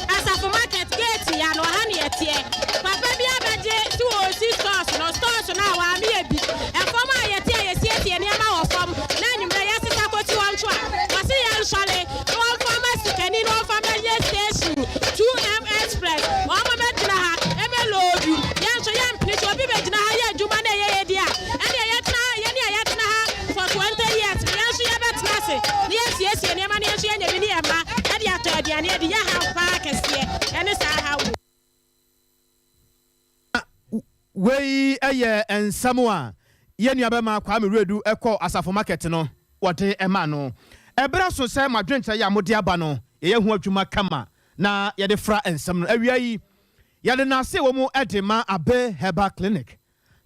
As a market gate, ya no honey at ye. Papa be a jet to stores, no stores now. I'm here. And for my yet, and Yama from then you may ask what you want to. Was he actually all farmers can in all family station 2M Express. Mama Metra, MLO, Yan so young, please will be better. Jumane idea. And yet for 20 years. Yes, you have a yes, and Yamani and Yama. We and Samoa Yenya Bema Kwame Redu Echo Asafo Market no wate emano ebra so say ma dwenta ya modia ba no ye hu adwuma kama na ye de fra ensam no awia yi ye de na se wo mu edema abe herbal clinic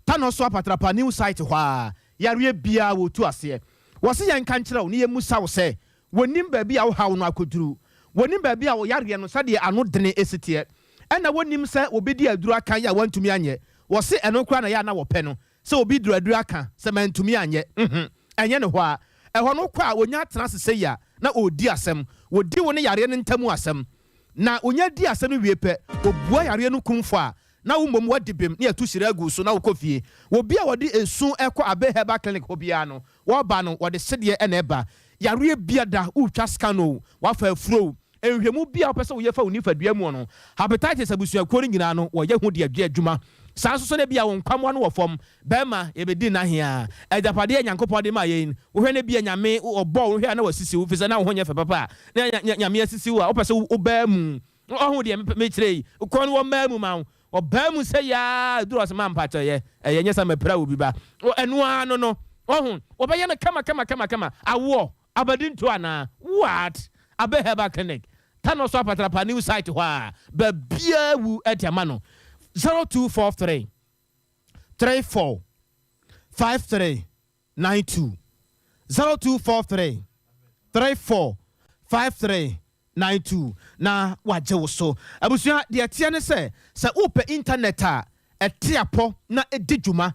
tano so apatrapa new site hwa yare bia wo tu ase wo se ye nka nkira wo ne ye musa wo se wonim ba bia wo hawo no akoduru wonim ba bia wo yare no sade ano dene esitie ena wonim se obedi aduru akan ya wantumi anye wo se eno kra na ya na wo pe no se obi duru aka se mantumi anye enye ne ho a eho no kwa onya tena sese ya na odi asem wodi wo ne yare ne ntamu asem na onya di asem no wiepe obua yare no kumfo a na wo mom wadibem na yatu sira agu so na wo kofie wo bia wodi esu ekọ abe herbal clinic ho bia no wo ba no wode sede ena eba yare bia da utwa scano wa fa afro enhwemu bia wo pese wo yefa oni fadua mu no hepatitis abusua ko nyina no wo ye ho de adwuma saa so ne bia won kwamwa no wo fom bema ebedi na hia ejapade nyankopɔ de ma yen wo hwe ne bia nyame obɔ wo hwe na wasisi wo fisa na wo nye fe papa na nyame asisi wo a wo pese wo ba mu ohun de me kirei ko no wo ma mu ma wo ba mu se ya duro se ma mpato ye enye sa mapra wo bi ba eno ano no ohun wo ba ye no kama awo abadin to ana what abe herbal clinic tano so apatrapa new site hwa ba bia wu etiama no 0243 34 53 92 0243 34 53 92 na waje wo so abusua de atia ne se upe internet a etiapo na edidwuma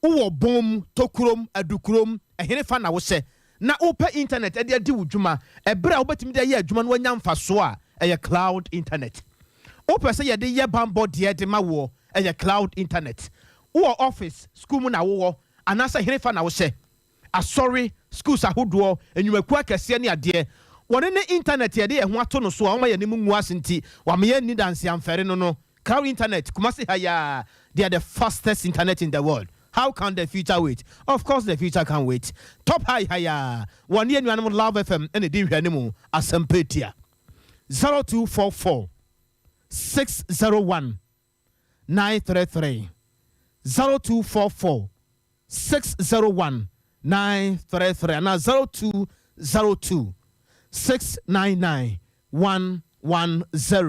wo bom tokurom adukurom ehene fa na wo se na upe internet ede adi wudwuma ebra obetimi de ye adwuma no wanya mfaso a eye cloud internet upe se ye de ye bambo de de ma wo eye cloud internet wo office school mu na wo anasa ehene fa na wo se asori schools ahodo enwumaku akese ne ade wone ne internet ye de ye ho ato no so a ma ye ne mu ngu asenti wa me ye ni dance amfere no cloud internet kumase haya they are the fastest internet in the world. How can the future wait? Of course the future can wait. Top high 1 year new Love FM and the hwanimu asempetia 0244 601 933 0244 601 933 and 0202 699 110.